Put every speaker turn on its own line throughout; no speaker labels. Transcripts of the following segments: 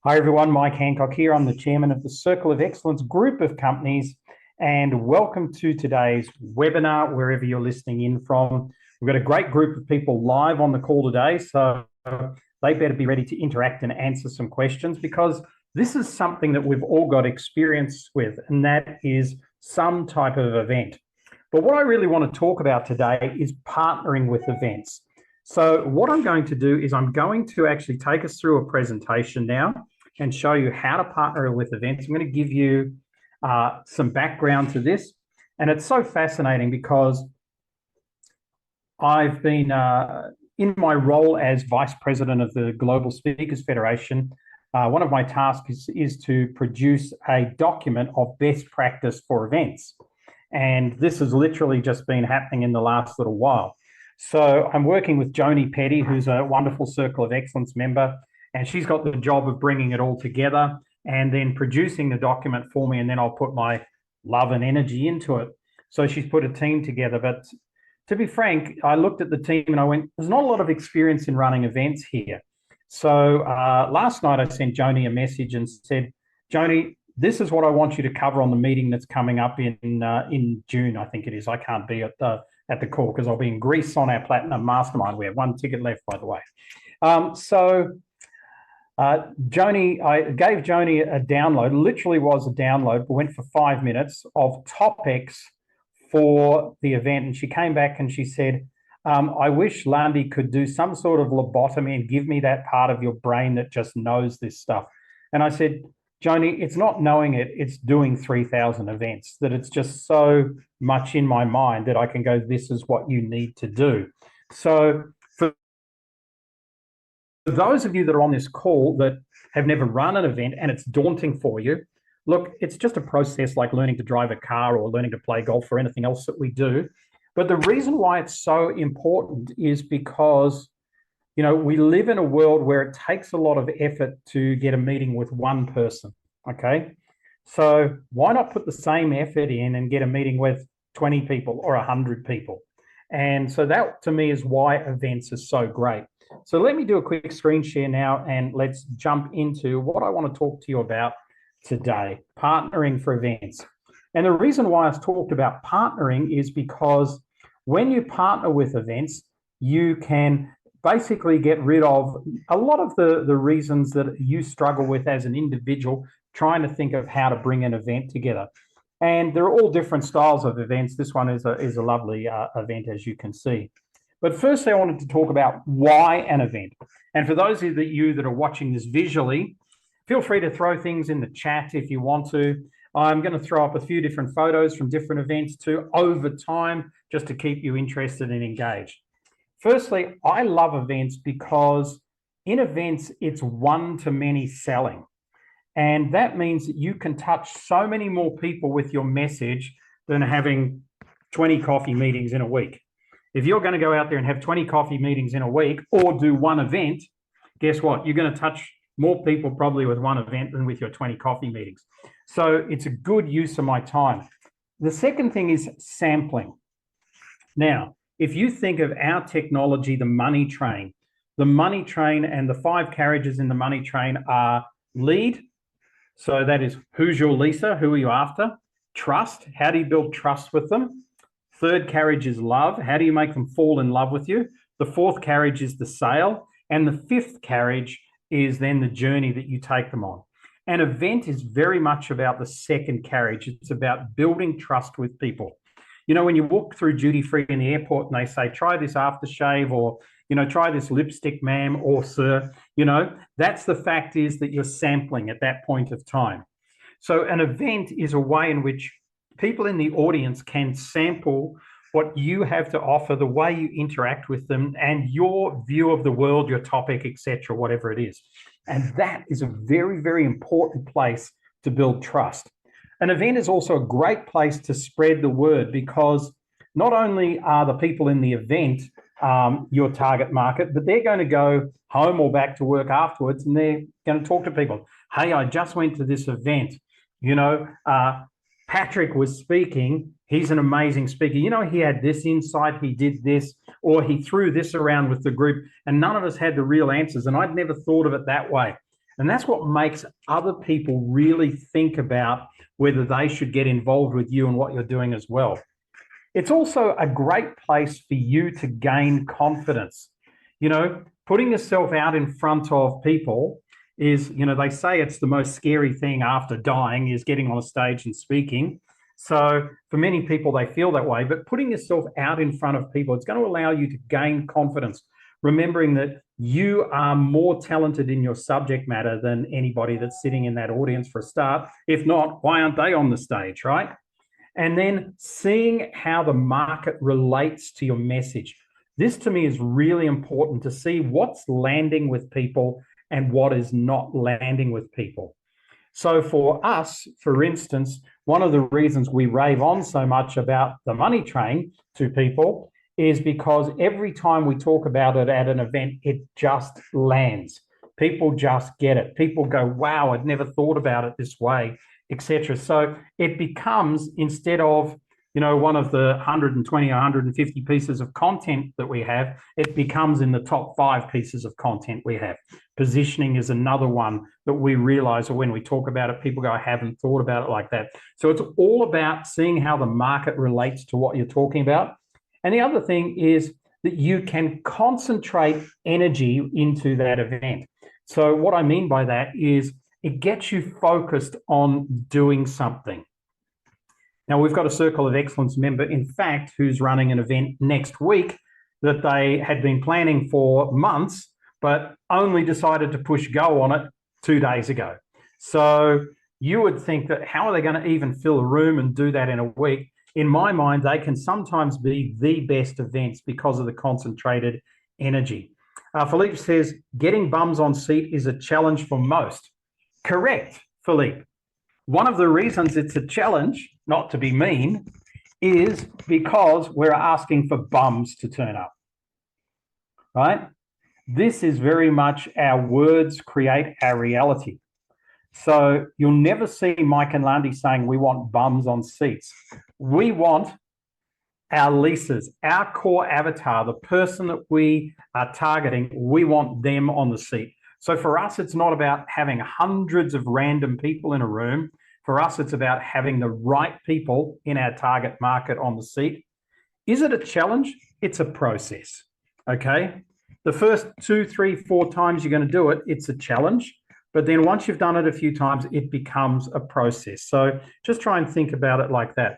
Hi everyone, Mike Handcock here. I'm the chairman of the Circle of Excellence group of companies, and welcome to today's webinar, wherever you're listening in from. We've got a great group of people live on the call today, so they better be ready to interact and answer some questions, because this is something that we've all got experience with, and that is some type of event. But what I really want to talk about today is partnering with events. So what I'm going to do is I'm going to actually take us through a presentation now and show you how to partner with events. I'm going to give you some background to this. And it's so fascinating because I've been in my role as Vice President of the Global Speakers Federation. One of my tasks is to produce a document of best practice for events. And this has literally just been happening in the last little while. So I'm working with Joni Petty, who's a wonderful Circle of Excellence member, and she's got the job of bringing it all together and then producing the document for me, and then I'll put my love and energy into it. So she's put a team together. But to be frank, I looked at the team and I went, there's not a lot of experience in running events here. So last night I sent Joni a message and said, Joni, this is what I want you to cover on the meeting that's coming up in June, I think it is. I can't be at the call because I'll be in Greece on our Platinum Mastermind. We have one ticket left, by the way. Joni, I gave Joni a download, literally was a download, but went for 5 minutes of topics for the event. And she came back and she said, I wish Landy could do some sort of lobotomy and give me that part of your brain that just knows this stuff. And I said, Joni, it's not knowing it, it's doing 3,000 events, that it's just so much in my mind that I can go, this is what you need to do. So for those of you that are on this call that have never run an event and it's daunting for you, look, it's just a process like learning to drive a car or learning to play golf or anything else that we do. But the reason why it's so important is because, you know, we live in a world where it takes a lot of effort to get a meeting with one person, okay? So why not put the same effort in and get a meeting with 20 people or 100 people? And so that, to me, is why events are so great. So let me do a quick screen share now, and let's jump into what I want to talk to you about today, partnering for events. And the reason why I've talked about partnering is because when you partner with events, you can basically get rid of a lot of the reasons that you struggle with as an individual trying to think of how to bring an event together. And there are all different styles of events. This one is a lovely event, as you can see. But firstly, I wanted to talk about why an event. And for those of you that are watching this visually, feel free to throw things in the chat if you want to. I'm going to throw up a few different photos from different events too over time, just to keep you interested and engaged. Firstly, I love events because in events, it's one-to-many selling. And that means that you can touch so many more people with your message than having 20 coffee meetings in a week. If you're going to go out there and have 20 coffee meetings in a week or do one event, guess what? You're going to touch more people probably with one event than with your 20 coffee meetings. So it's a good use of my time. The second thing is sampling. Now, if you think of our technology, the money train and the 5 carriages in the money train are lead. So that is, who's your Lisa? Who are you after? Trust. How do you build trust with them? Third carriage is love. How do you make them fall in love with you? The fourth carriage is the sale. And the fifth carriage is then the journey that you take them on. An event is very much about the second carriage. It's about building trust with people. You know, when you walk through duty free in the airport and they say, try this aftershave, or, you know, try this lipstick, ma'am or sir, you know, that's the fact is that you're sampling at that point of time. So an event is a way in which people in the audience can sample what you have to offer, the way you interact with them, and your view of the world, your topic, etc., whatever it is. And that is a very, very important place to build trust. An event is also a great place to spread the word, because not only are the people in the event your target market, but they're going to go home or back to work afterwards and they're going to talk to people. Hey, I just went to this event. You know, Patrick was speaking. He's an amazing speaker. You know, he had this insight, he did this, or he threw this around with the group, and none of us had the real answers. And I'd never thought of it that way. And that's what makes other people really think about whether they should get involved with you and what you're doing as well. It's also a great place for you to gain confidence. You know, putting yourself out in front of people is, you know, they say it's the most scary thing after dying is getting on a stage and speaking. So for many people, they feel that way, but putting yourself out in front of people, it's going to allow you to gain confidence, remembering that you are more talented in your subject matter than anybody that's sitting in that audience for a start. If not, why aren't they on the stage, right? And then seeing how the market relates to your message. This to me is really important to see what's landing with people and what is not landing with people. So for us, for instance, one of the reasons we rave on so much about the money train to people is because every time we talk about it at an event, it just lands. People just get it. People go, wow, I'd never thought about it this way, etc. So it becomes, instead of, you know, one of the 120 or 150 pieces of content that we have, it becomes in the top 5 pieces of content we have. Positioning is another one that we realize, or when we talk about it, people go, I haven't thought about it like that. So it's all about seeing how the market relates to what you're talking about. And the other thing is that you can concentrate energy into that event. So what I mean by that is it gets you focused on doing something. Now, we've got a Circle of Excellence member, in fact, who's running an event next week that they had been planning for months, but only decided to push go on it 2 days ago. So you would think that how are they going to even fill a room and do that in a week? In my mind, they can sometimes be the best events because of the concentrated energy. Philippe says, getting bums on seat is a challenge for most. Correct, Philippe. One of the reasons it's a challenge, not to be mean, is because we're asking for bums to turn up, right? This is very much our words create our reality. So you'll never see Mike and Landy saying we want bums on seats. We want our leases, our core avatar, the person that we are targeting, we want them on the seat. So for us, it's not about having hundreds of random people in a room. For us, it's about having the right people in our target market on the seat. Is it a challenge? It's a process, okay? The first 2, 3, 4 times you're going to do it, it's a challenge. But then once you've done it a few times, it becomes a process. So just try and think about it like that.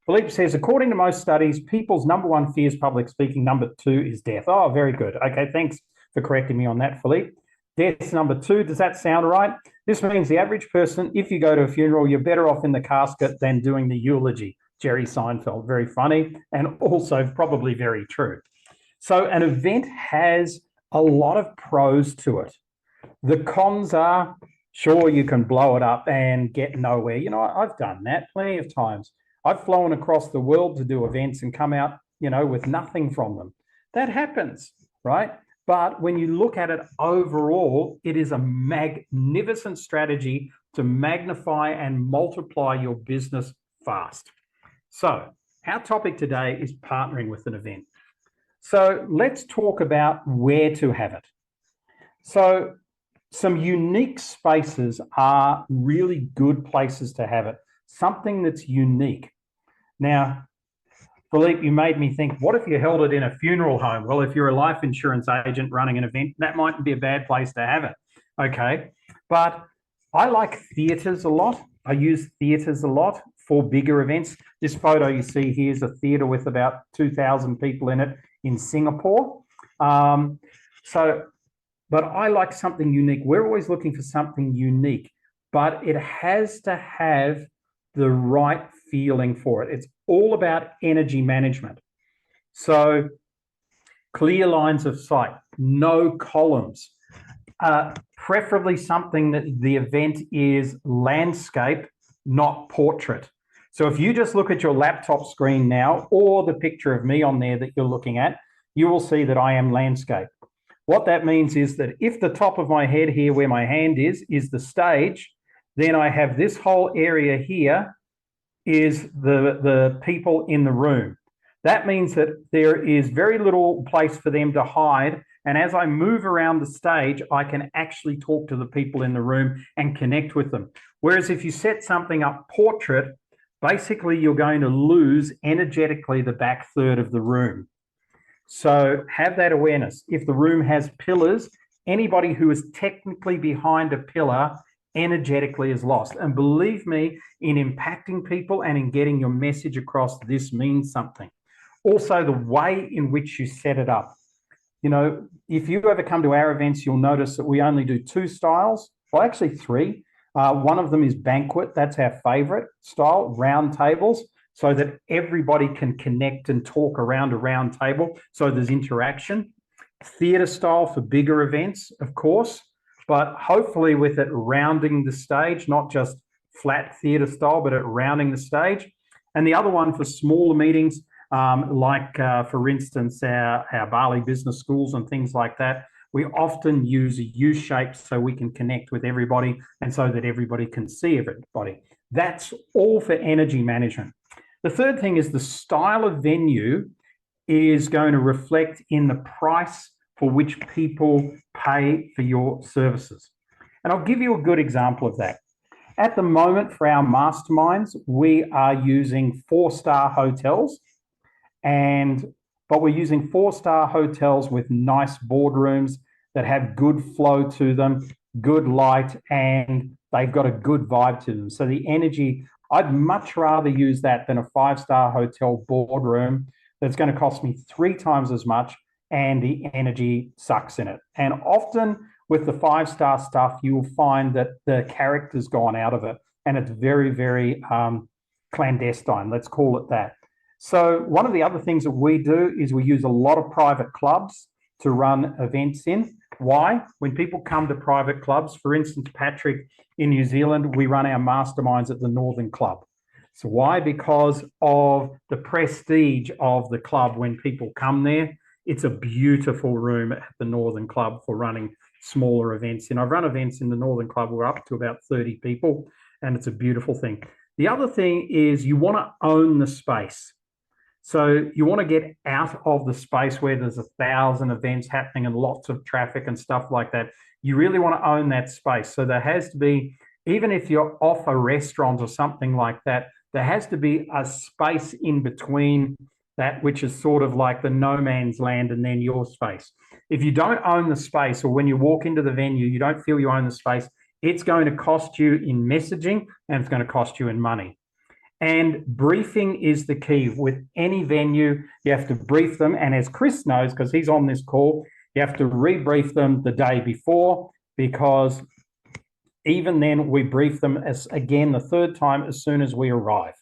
Philippe says, according to most studies, people's number 1 fear is public speaking. Number 2 is death. Oh, very good. Okay, thanks for correcting me on that, Philippe. Death's number 2. Does that sound right? This means the average person, if you go to a funeral, you're better off in the casket than doing the eulogy. Jerry Seinfeld, very funny and also probably very true. So an event has a lot of pros to it. The cons are, sure, you can blow it up and get nowhere. You know, I've done that plenty of times. I've flown across the world to do events and come out, you know, with nothing from them. That happens, right? But when you look at it overall, it is a magnificent strategy to magnify and multiply your business fast. So our topic today is partnering with an event. So let's talk about where to have it. So some unique spaces are really good places to have it. Something that's unique. Now, Philippe, you made me think, what if you held it in a funeral home? Well, if you're a life insurance agent running an event, that mightn't be a bad place to have it. Okay. But I like theatres a lot. I use theatres a lot for bigger events. This photo you see here is a theatre with about 2,000 people in it in Singapore. But I like something unique. We're always looking for something unique, but it has to have the right feeling for it. It's all about energy management. So clear lines of sight, no columns, preferably something that the event is landscape, not portrait. So if you just look at your laptop screen now, or the picture of me on there that you're looking at, you will see that I am landscape. What that means is that if the top of my head here where my hand is the stage, then I have this whole area here is the people in the room. That means that there is very little place for them to hide And as I move around the stage, I can actually talk to the people in the room and connect with them. Whereas if you set something up portrait, basically you're going to lose energetically the back third of the room. So have that awareness. If the room has pillars, anybody who is technically behind a pillar energetically is lost. And believe me, in impacting people and in getting your message across, this means something. Also, the way in which you set it up. You know, if you ever come to our events, you'll notice that we only do 2 styles. Well, actually 3. One of them is banquet. That's our favorite style, round tables, so that everybody can connect and talk around a round table. So there's interaction. Theatre style for bigger events, of course, but hopefully with it rounding the stage, not just flat theatre style, but it rounding the stage. And the other one for smaller meetings, for instance, our Bali business schools and things like that, we often use a U shape so we can connect with everybody and so that everybody can see everybody. That's all for energy management. The third thing is the style of venue is going to reflect in the price for which people pay for your services. And I'll give you a good example of that. At the moment, for our masterminds, we are using 4-star hotels, but we're using 4-star hotels with nice boardrooms that have good flow to them, good light, and they've got a good vibe to them. So the energy, I'd much rather use that than a 5-star hotel boardroom that's going to cost me 3 times as much and the energy sucks in it. And often with the 5-star stuff, you'll find that the character's gone out of it and it's very, very clandestine, let's call it that. So one of the other things that we do is we use a lot of private clubs to run events in. Why? When people come to private clubs, for instance, Patrick, in New Zealand, we run our masterminds at the Northern Club. So why? Because of the prestige of the club when people come there. It's a beautiful room at the Northern Club for running smaller events. And I've run events in the Northern Club, we're up to about 30 people, and it's a beautiful thing. The other thing is you want to own the space. So you want to get out of the space where there's 1,000 events happening and lots of traffic and stuff like that. You really want to own that space. So there has to be, even if you're off a restaurant or something like that, there has to be a space in between that, which is sort of like the no man's land and then your space. If you don't own the space, or when you walk into the venue, you don't feel you own the space, it's going to cost you in messaging and it's going to cost you in money. And briefing is the key. With any venue, you have to brief them. And as Chris knows, because he's on this call, you have to rebrief them the day before, because even then we brief them as again the 3rd time as soon as we arrive.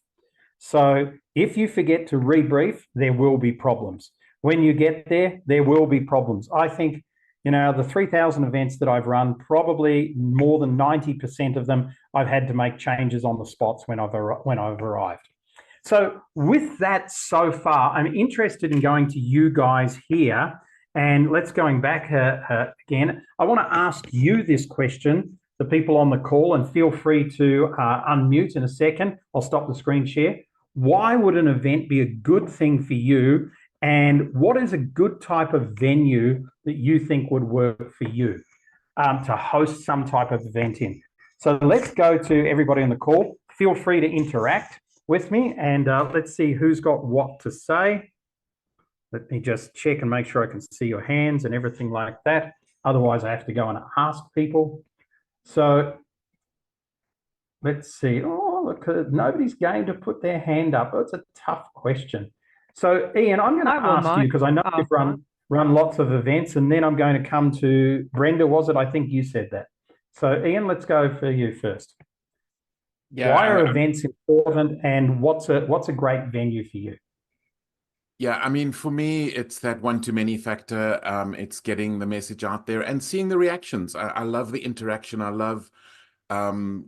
So if you forget to rebrief, there will be problems. When you get there, there will be problems. I think, you know, the 3,000 events that I've run, probably more than 90% of them, I've had to make changes on the spots when I've arrived. So with that so far, I'm interested in going to you guys here. And let's going back again. I want to ask you this question, the people on the call, and feel free to unmute in a second. I'll stop the screen share. Why would an event be a good thing for you? And what is a good type of venue that you think would work for you to host some type of event in? So let's go to everybody on the call. Feel free to interact with me, and let's see who's got what to say. Let me just check and make sure I can see your hands and everything like that. Otherwise, I have to go and ask people. So let's see. Oh, look, nobody's going to put their hand up. Oh, it's a tough question. So, Ian, I'm going to ask you, because I know you've run lots of events, and then I'm going to come to Brenda, was it? I think you said that. So, Ian, let's go for you first. Yeah, why are events important, and what's a great venue for you?
Yeah, I mean, for me, it's that one-to-many factor. It's getting the message out there and seeing the reactions. I love the interaction. I love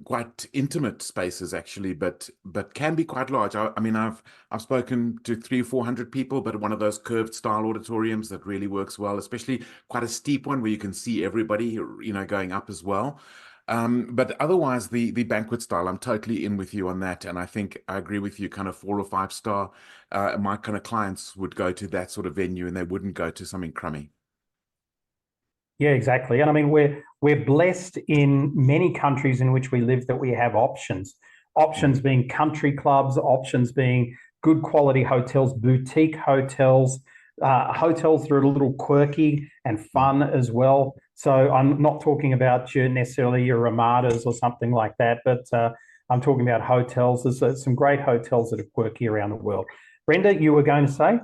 quite intimate spaces, actually, but can be quite large. I mean, I've spoken to 300-400 people, but one of those curved style auditoriums that really works well, especially quite a steep one where you can see everybody, you know, going up as well. But otherwise, the banquet style, I'm totally in with you on that. And I think I agree with you, kind of 4 or 5 star. My kind of clients would go to that sort of venue and they wouldn't go to something crummy.
Yeah, exactly. And I mean, we're blessed in many countries in which we live that we have options. Options being country clubs, options being good quality hotels, boutique hotels, hotels that are a little quirky and fun as well. So I'm not talking about necessarily your Ramadas or something like that, but I'm talking about hotels. There's some great hotels that are quirky around the world. Brenda, you were going to say?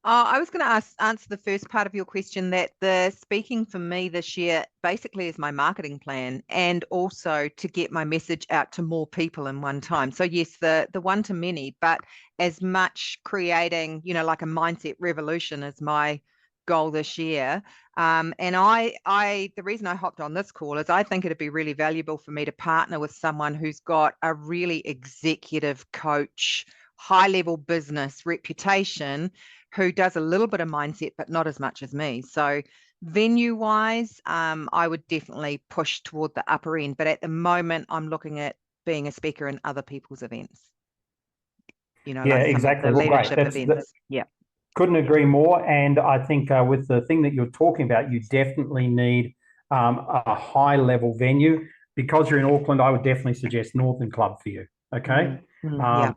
I was going to answer the first part of your question, that the speaking for me this year basically is my marketing plan, and also to get my message out to more people in one time. So yes, the one to many, but as much creating, like a mindset revolution is my goal this year. And the reason I hopped on this call is I think it'd be really valuable for me to partner with someone who's got a really executive coach, high level business reputation, who does a little bit of mindset, but not as much as me. So venue wise, I would definitely push toward the upper end. But at the moment, I'm looking at being a speaker in other people's events.
Yeah,
like some
exactly.
of the
Well, great.
leadership events. Yeah.
Couldn't agree more. And I think with the thing that you're talking about, you definitely need a high level venue. Because you're in Auckland, I would definitely suggest Northern Club for you. Okay.
Yeah.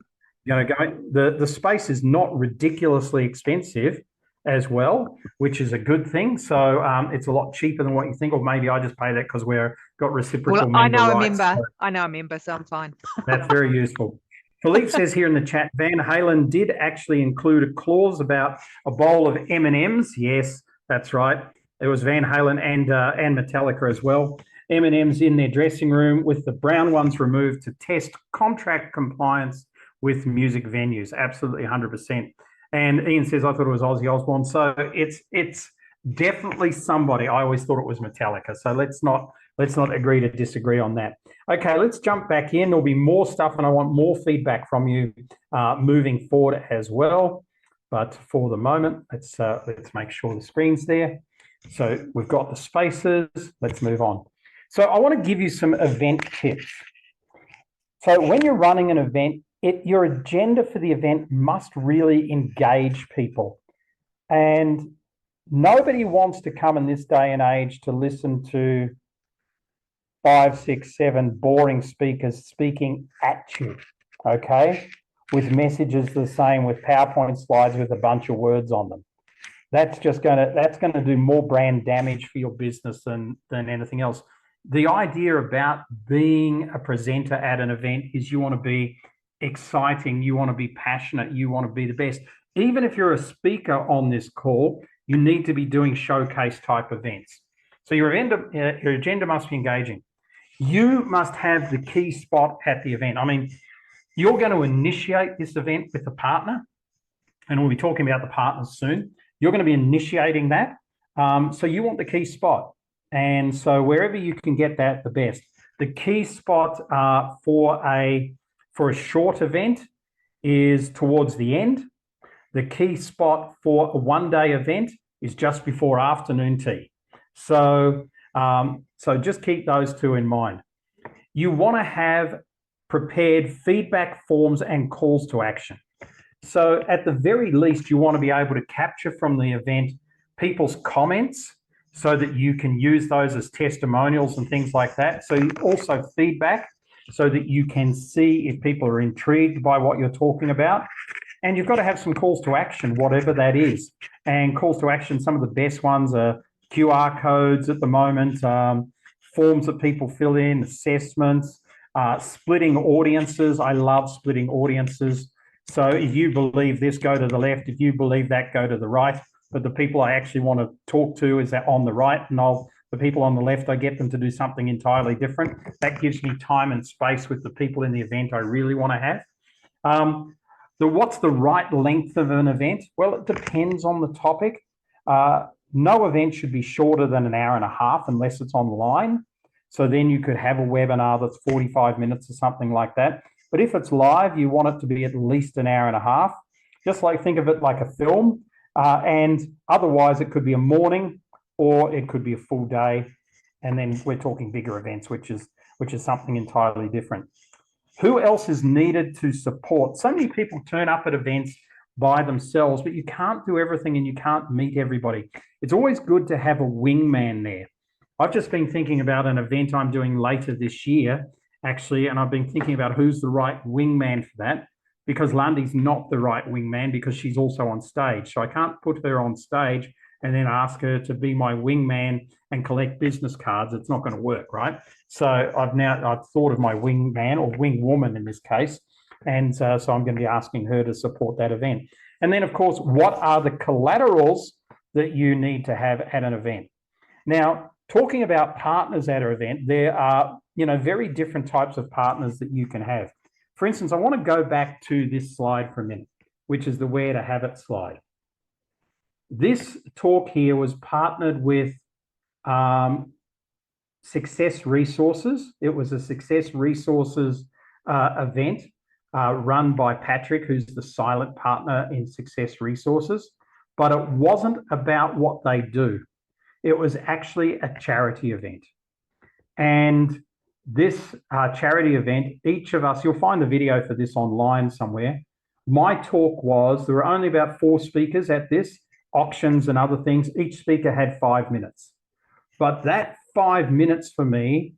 The space is not ridiculously expensive as well, which is a good thing. So it's a lot cheaper than what you think, or maybe I just pay that because we've got reciprocal member rights.
I know a member, so I'm fine.
That's very useful. Philippe says here in the chat, Van Halen did actually include a clause about a bowl of M&Ms. Yes, that's right. It was Van Halen and Metallica as well. M&Ms in their dressing room with the brown ones removed to test contract compliance with music venues. Absolutely 100%. And Ian says, I thought it was Ozzy Osbourne. So it's definitely somebody. I always thought it was Metallica. So let's not agree to disagree on that. Okay, let's jump back in. There'll be more stuff, and I want more feedback from you moving forward as well. But for the moment, let's make sure the screen's there. So we've got the spaces. Let's move on. So I want to give you some event tips. So when you're running an event, your agenda for the event must really engage people. And nobody wants to come in this day and age to listen to 5, 6, 7 boring speakers speaking at you, okay, with messages the same, with PowerPoint slides with a bunch of words on them. That's going to do more brand damage for your business than anything else. The idea about being a presenter at an event is you want to be exciting, you want to be passionate, you want to be the best. Even if you're a speaker on this call, you need to be doing showcase type events. So your agenda must be engaging. You must have the key spot at the event. I mean, you're going to initiate this event with a partner, and we'll be talking about the partners soon. You're going to be initiating that. So you want the key spot. And so wherever you can get that, the best. The key spot for a short event is towards the end. The key spot for a one-day event is just before afternoon tea. So just keep those two in mind. You want to have prepared feedback forms and calls to action. So at the very least, you want to be able to capture from the event people's comments so that you can use those as testimonials and things like that. So also feedback so that you can see if people are intrigued by what you're talking about. And you've got to have some calls to action, whatever that is. And calls to action, some of the best ones are QR codes at the moment, forms that people fill in, assessments, splitting audiences. I love splitting audiences. So if you believe this, go to the left. If you believe that, go to the right. But the people I actually want to talk to is that on the right, and the people on the left, I get them to do something entirely different. That gives me time and space with the people in the event I really want to have. What's the right length of an event? Well, it depends on the topic. No event should be shorter than an hour and a half unless it's online. So then you could have a webinar that's 45 minutes or something like that. But if it's live, you want it to be at least an hour and a half. Just think of it like a film. And otherwise, it could be a morning or it could be a full day. And then we're talking bigger events, which is something entirely different. Who else is needed to support? So many people turn up at events by themselves, but you can't do everything and you can't meet everybody. It's always good to have a wingman there. I've just been thinking about an event I'm doing later this year, actually, and I've been thinking about who's the right wingman for that, because Lundy's not the right wingman because she's also on stage. So I can't put her on stage and then ask her to be my wingman and collect business cards. It's not going to work, right? So I've thought of my wingman or wingwoman in this case. And so I'm going to be asking her to support that event. And then, of course, what are the collaterals that you need to have at an event? Now, talking about partners at an event, there are, very different types of partners that you can have. For instance, I want to go back to this slide for a minute, which is the where to have it slide. This talk here was partnered with Success Resources. It was a Success Resources event run by Patrick, who's the silent partner in Success Resources. But it wasn't about what they do. It was actually a charity event. And this charity event, each of us, you'll find the video for this online somewhere. My talk was, there were only about 4 speakers at this, auctions and other things. Each speaker had 5 minutes. But that 5 minutes for me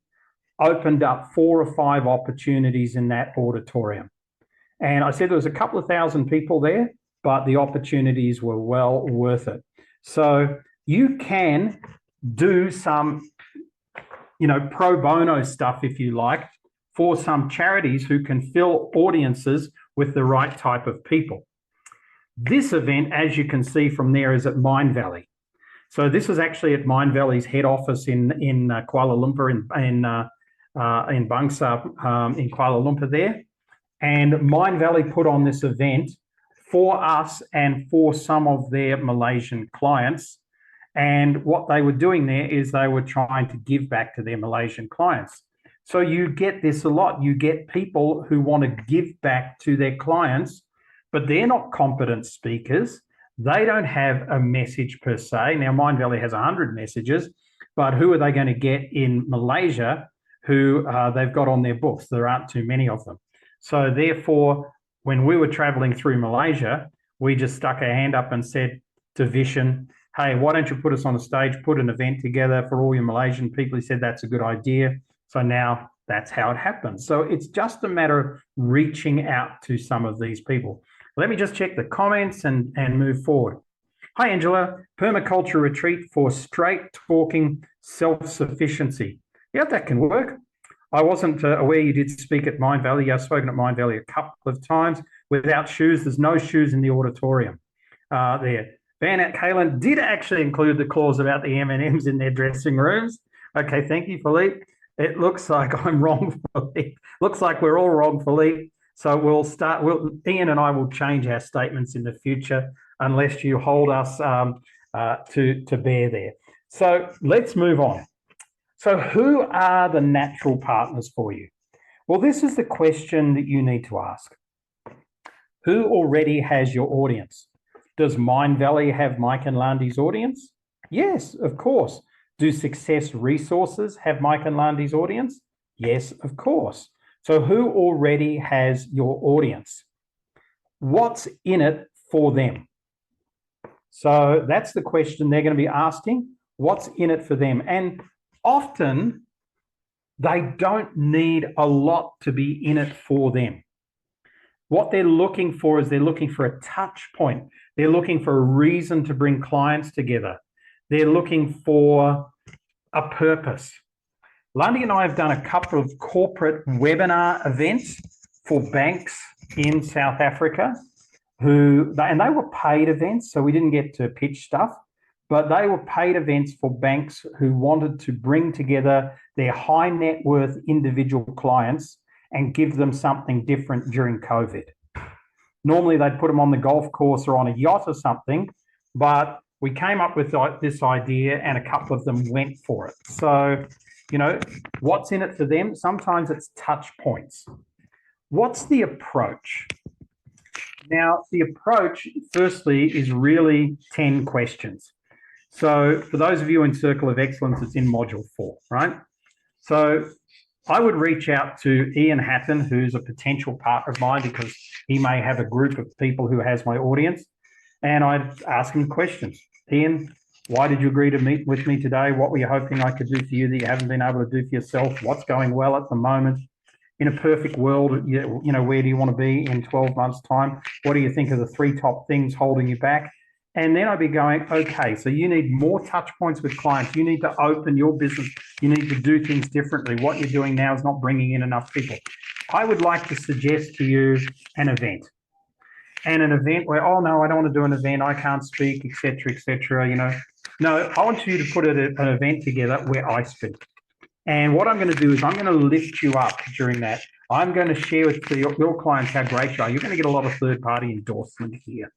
opened up 4 or 5 opportunities in that auditorium. And I said there was a couple of thousand people there, but the opportunities were well worth it. So you can do some, pro bono stuff, if you like, for some charities who can fill audiences with the right type of people. This event, as you can see from there, is at Mindvalley. So this is actually at Mindvalley's head office in Kuala Lumpur, in Bangsa, in Kuala Lumpur there. And Mindvalley put on this event for us and for some of their Malaysian clients. And what they were doing there is they were trying to give back to their Malaysian clients. So you get this a lot. You get people who want to give back to their clients, but they're not competent speakers. They don't have a message per se. Now, Mindvalley has 100 messages, but who are they going to get in Malaysia who they've got on their books? There aren't too many of them. So therefore, when we were traveling through Malaysia, we just stuck our hand up and said to Vishen, hey, why don't you put us on a stage, put an event together for all your Malaysian people? He said, that's a good idea. So now that's how it happens. So it's just a matter of reaching out to some of these people. Let me just check the comments and move forward. Hi, Angela. Permaculture retreat for straight talking self-sufficiency. Yeah, that can work. I wasn't aware you did speak at Mindvalley. I've spoken at Mindvalley a couple of times. Without shoes, there's no shoes in the auditorium there. Van Kalen did actually include the clause about the M&Ms in their dressing rooms. Okay, thank you, Philippe. It looks like I'm wrong, Philippe. Looks like we're all wrong, Philippe. So Ian and I will change our statements in the future unless you hold us to bear there. So let's move on. So who are the natural partners for you? Well, this is the question that you need to ask. Who already has your audience? Does Mindvalley have Mike and Landy's audience? Yes, of course. Do Success Resources have Mike and Landy's audience? Yes, of course. So who already has your audience? What's in it for them? So that's the question they're going to be asking. What's in it for them? And often they don't need a lot to be in it for them. What they're looking for is they're looking for a touch point. They're looking for a reason to bring clients together. They're looking for a purpose. Lundy and I have done a couple of corporate webinar events for banks in South Africa and they were paid events, so we didn't get to pitch stuff, but they were paid events for banks who wanted to bring together their high net worth individual clients and give them something different during COVID. Normally they'd put them on the golf course or on a yacht or something, but we came up with this idea and a couple of them went for it. So, what's in it for them? Sometimes it's touch points. What's the approach? Now, the approach, firstly, is really 10 questions. So for those of you in Circle of Excellence, it's in Module 4, right? So I would reach out to Ian Hatton, who's a potential partner of mine, because he may have a group of people who has my audience, and I'd ask him questions. Ian, why did you agree to meet with me today? What were you hoping I could do for you that you haven't been able to do for yourself? What's going well at the moment? In a perfect world, you know, where do you want to be in 12 months' time? What do you think are the 3 top things holding you back? And then I'd be going, okay, so you need more touch points with clients. You need to open your business. You need to do things differently. What you're doing now is not bringing in enough people. I would like to suggest to you an event. And an event where, oh, no, I don't want to do an event. I can't speak, etc., you know. No, I want you to put an event together where I speak. And what I'm going to do is I'm going to lift you up during that. I'm going to share with your clients how great you are. You're going to get a lot of third-party endorsement here.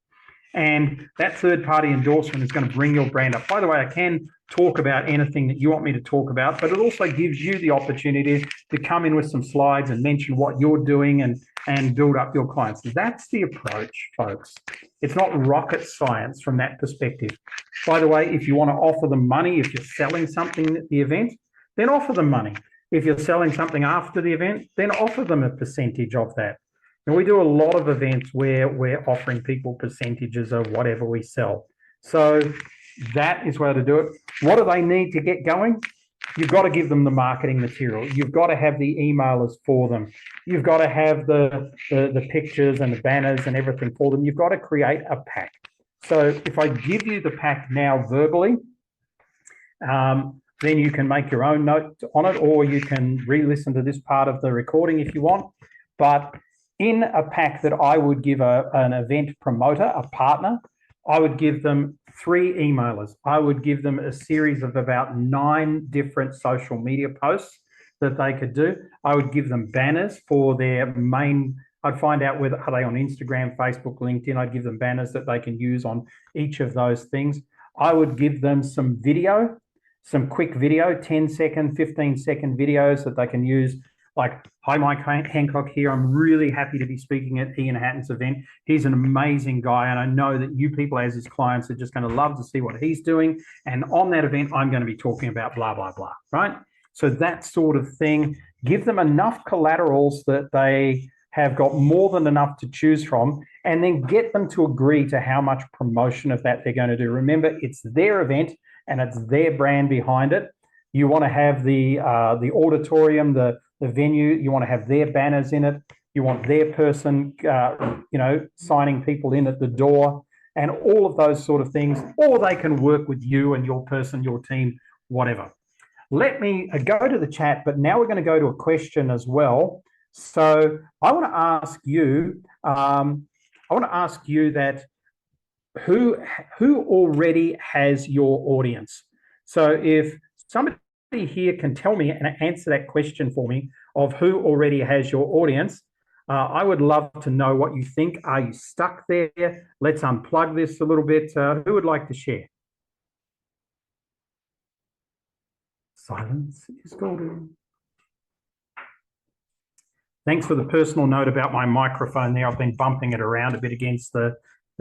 And that third-party endorsement is going to bring your brand up. By the way, I can talk about anything that you want me to talk about, but it also gives you the opportunity to come in with some slides and mention what you're doing and build up your clients. That's the approach, folks. It's not rocket science from that perspective. By the way, if you want to offer them money, if you're selling something at the event, then offer them money. If you're selling something after the event, then offer them a percentage of that. And we do a lot of events where we're offering people percentages of whatever we sell. So that is where to do it. What do they need to get going? You've got to give them the marketing material. You've got to have the emailers for them. You've got to have the pictures and the banners and everything for them. You've got to create a pack. So if I give you the pack now verbally, then you can make your own note on it, or you can re-listen to this part of the recording if you want. But in a pack that I would give an event promoter, a partner, I would give them 3 emailers. I would give them a series of about 9 different social media posts that they could do. I would give them banners for their main. I'd find out whether are they on Instagram, Facebook, LinkedIn. I'd give them banners that they can use on each of those things. I would give them some video, some quick video, 10-second, 15-second videos that they can use. Like, hi, Mike Handcock here. I'm really happy to be speaking at Ian Hatton's event. He's an amazing guy, and I know that you people as his clients are just going to love to see what he's doing. And on that event, I'm going to be talking about blah, blah, blah, right? So that sort of thing. Give them enough collaterals that they have got more than enough to choose from, and then get them to agree to how much promotion of that they're going to do. Remember, it's their event, and it's their brand behind it. You want to have the auditorium, the venue. You want to have their banners in it. You want their person, signing people in at the door, and all of those sort of things. Or they can work with you and your person, your team, whatever. Let me go to the chat, but now we're going to go to a question as well. So I want to ask you. That who already has your audience. So if somebody here can tell me and answer that question for me of who already has your audience, I would love to know what you think. Are you stuck there? Let's unplug this a little bit. Who would like to share? Silence is golden. Thanks for the personal note about my microphone there. I've been bumping it around a bit against the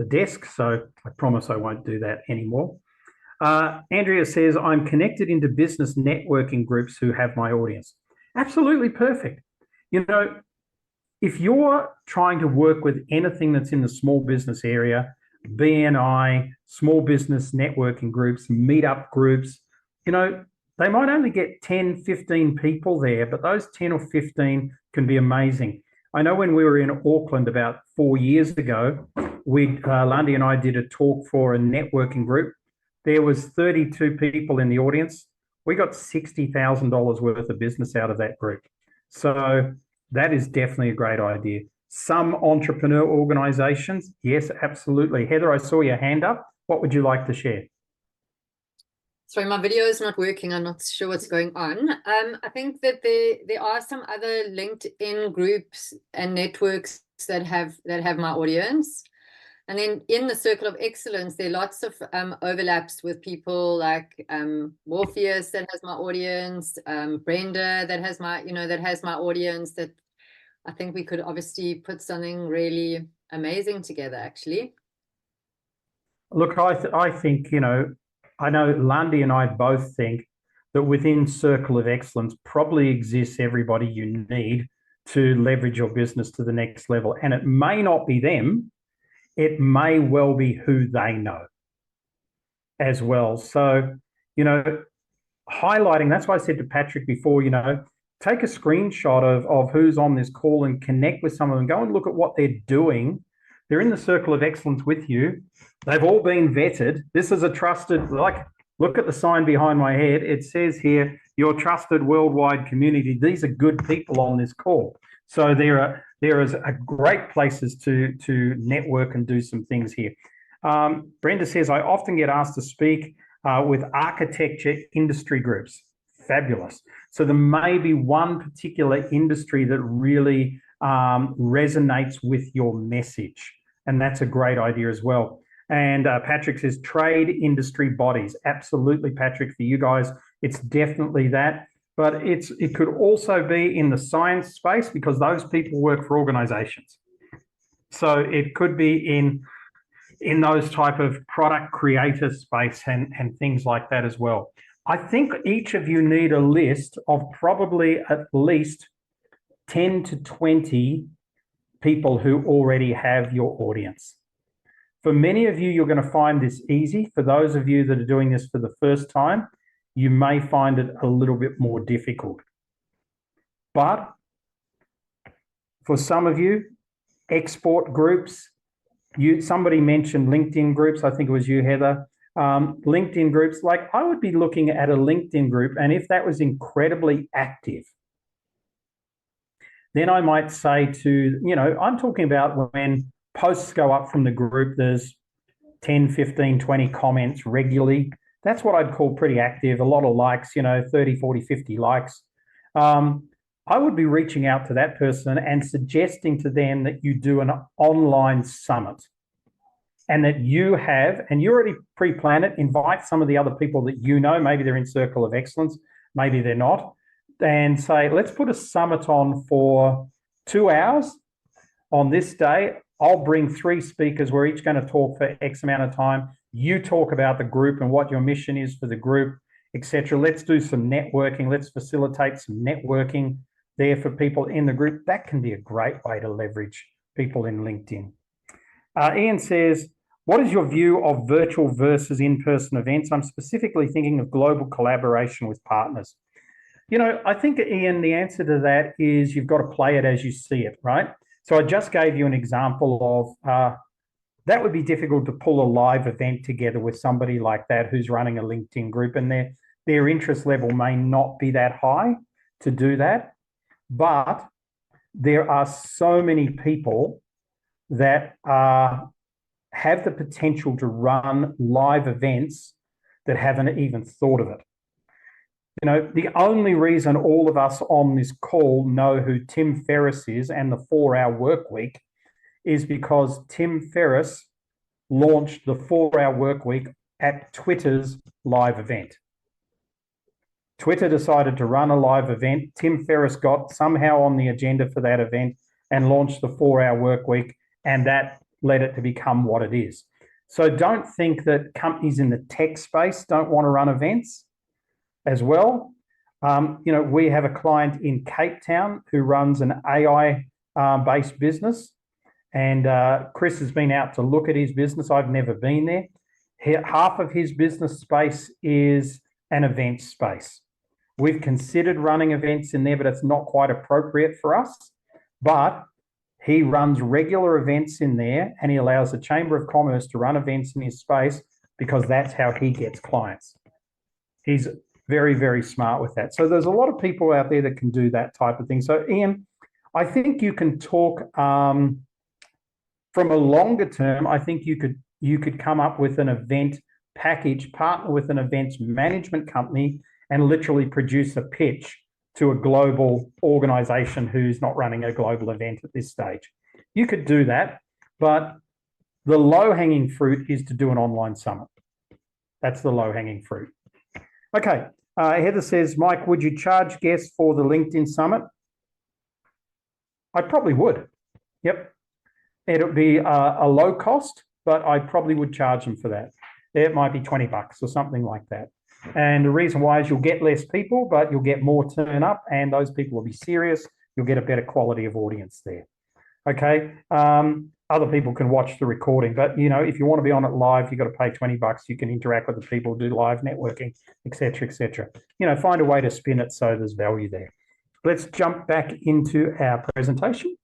desk, so I promise I won't do that anymore. Andrea says, I'm connected into business networking groups who have my audience. Absolutely perfect. You know, if you're trying to work with anything that's in the small business area, BNI, small business networking groups, meetup groups, you know, they might only get 10, 15 people there, but those 10 or 15 can be amazing. I know when we were in Auckland about 4 years ago, Lundy and I did a talk for a networking group. There was 32 people in the audience. We got $60,000 worth of business out of that group. So that is definitely a great idea. Some entrepreneur organizations, yes, absolutely. Heather, I saw your hand up. What would you like to share?
Sorry, my video is not working. I'm not sure what's going on. I think that there are some other LinkedIn groups and networks that have my audience. And then in the Circle of Excellence, there are lots of overlaps with people like Morpheus that has my audience, Brenda that has my audience. That I think we could obviously put something really amazing together, actually.
Look, I think, you know, I know Lundy and I both think that within Circle of Excellence probably exists everybody you need to leverage your business to the next level. And it may not be them, it may well be who they know as well. So, you know, highlighting, that's why I said to Patrick before, you know, take a screenshot of who's on this call and connect with some of them. Go and look at what they're doing. They're in the Circle of Excellence with you. They've all been vetted. This is a trusted, like, look at the sign behind my head. It says here, your trusted worldwide community. These are good people on this call. So there is a great places to network and do some things here. Brenda says, I often get asked to speak with architecture industry groups. Fabulous. So there may be one particular industry that really resonates with your message. And that's a great idea as well. And Patrick says trade industry bodies. Absolutely, Patrick, for you guys, it's definitely that. But it could also be in the science space because those people work for organizations. So it could be in those type of product creator space and things like that as well. I think each of you need a list of probably at least 10 to 20 people who already have your audience. For many of you, you're going to find this easy. For those of you that are doing this for the first time, you may find it a little bit more difficult. But for some of you, export groups, somebody mentioned LinkedIn groups. I think it was you, Heather. LinkedIn groups, like I would be looking at a LinkedIn group, and if that was incredibly active, then I might say to, you know, I'm talking about when posts go up from the group, there's 10, 15, 20 comments regularly. That's what I'd call pretty active, a lot of likes, you know, 30, 40, 50 likes. I would be reaching out to that person and suggesting to them that you do an online summit and that you have, and you already pre-plan it, invite some of the other people that you know, maybe they're in Circle of Excellence, maybe they're not, and say, let's put a summit on for 2 hours on this day. I'll bring 3 speakers. We're each going to talk for X amount of time. You talk about the group and what your mission is for the group, etc. Let's do some networking. Let's facilitate some networking there for people in the group. That can be a great way to leverage people in LinkedIn. Ian says, what is your view of virtual versus in-person events? I'm specifically thinking of global collaboration with partners. You know, I think, Ian, the answer to that is you've got to play it as you see it, right? So I just gave you an example of that would be difficult to pull a live event together with somebody like that who's running a LinkedIn group, and their interest level may not be that high to do that. But there are so many people that have the potential to run live events that haven't even thought of it. You know, the only reason all of us on this call know who Tim Ferriss is and the 4-hour work week is because Tim Ferriss launched the 4-hour work week at Twitter's live event. Twitter decided to run a live event. Tim Ferriss got somehow on the agenda for that event and launched the 4-hour work week, and that led it to become what it is. So don't think that companies in the tech space don't want to run events as well. You know, we have a client in Cape Town who runs an AI-based business, and Chris has been out to look at his business. I've never been there. Half of his business space is an event space. We've considered running events in there, but it's not quite appropriate for us. But he runs regular events in there, and he allows the Chamber of Commerce to run events in his space because that's how he gets clients. He's very, very smart with that. So there's a lot of people out there that can do that type of thing. So Ian, I think you can talk from a longer term. I think you could come up with an event package, partner with an events management company, and literally produce a pitch to a global organization who's not running a global event at this stage. You could do that, but the low-hanging fruit is to do an online summit. That's the low-hanging fruit. Okay, Heather says, Mike, would you charge guests for the LinkedIn summit? I probably would. Yep. It would be a low cost, but I probably would charge them for that. It might be $20 or something like that. And the reason why is you'll get less people, but you'll get more turn up, and those people will be serious. You'll get a better quality of audience there. Okay. Other people can watch the recording, but if you want to be on it live, you've got to pay $20. You can interact with the people, do live networking, etc., etc. Find a way to spin it so there's value there. Let's jump back into our presentation.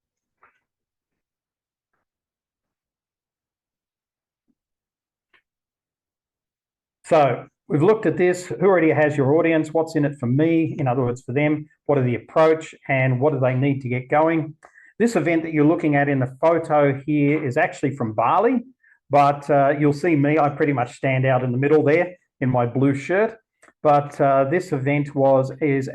So we've looked at this. Who already has your audience? What's in it for me? In other words, for them, what are the approach and what do they need to get going? This event that you're looking at in the photo here is actually from Bali, but you'll see me, I pretty much stand out in the middle there in my blue shirt. But this event is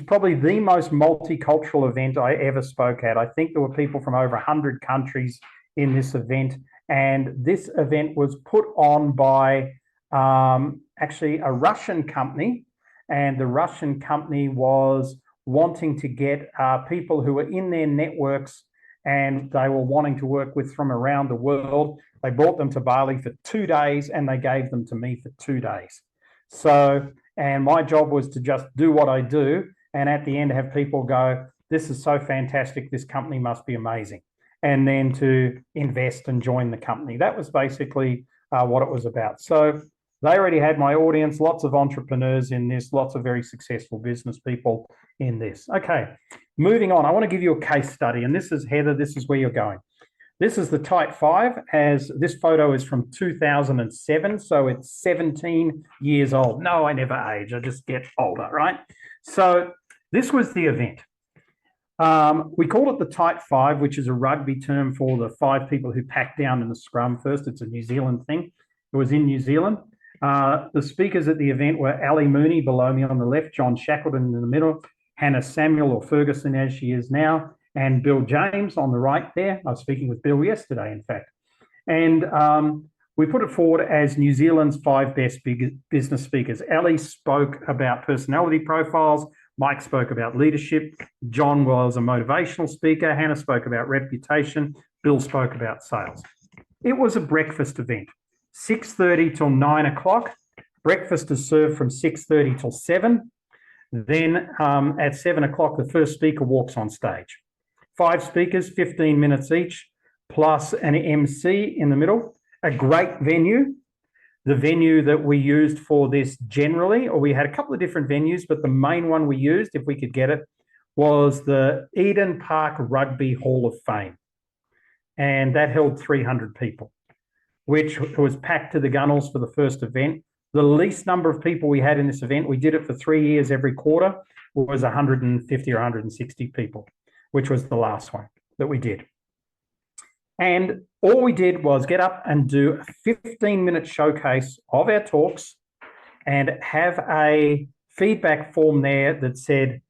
probably the most multicultural event I ever spoke at. I think there were people from over 100 countries in this event. And this event was put on by actually a Russian company. And the Russian company was wanting to get people who were in their networks and they were wanting to work with from around the world. They brought them to Bali for 2 days and they gave them to me for 2 days. So, and my job was to just do what I do. And at the end, have people go, this is so fantastic. This company must be amazing. And then to invest and join the company. That was basically what it was about. So they already had my audience, lots of entrepreneurs in this, lots of very successful business people in this. Okay, moving on. I want to give you a case study. And this is Heather, this is where you're going. This is the Tight 5, as this photo is from 2007, so it's 17 years old. No, I never age, I just get older, right? So this was the event. We called it the Tight 5, which is a rugby term for the 5 people who pack down in the scrum first. It's a New Zealand thing. It was in New Zealand. The speakers at the event were Ali Mooney below me on the left, John Shackleton in the middle, Hannah Samuel, or Ferguson as she is now, and Bill James on the right there. I was speaking with Bill yesterday, in fact. And we put it forward as New Zealand's 5 best business speakers. Ali spoke about personality profiles. Mike spoke about leadership. John was a motivational speaker. Hannah spoke about reputation. Bill spoke about sales. It was a breakfast event, 6:30 till 9 o'clock. Breakfast is served from 6:30 till 7. Then at 7 o'clock, the first speaker walks on stage. 5 speakers, 15 minutes each, plus an MC in the middle. A great venue. The venue that we used for this generally, or we had a couple of different venues, but the main one we used, if we could get it, was the Eden Park Rugby Hall of Fame. And that held 300 people, which was packed to the gunnels for the first event. The least number of people we had in this event, we did it for 3 years every quarter, was 150 or 160 people, which was the last one that we did. And all we did was get up and do a 15-minute showcase of our talks and have a feedback form there that said,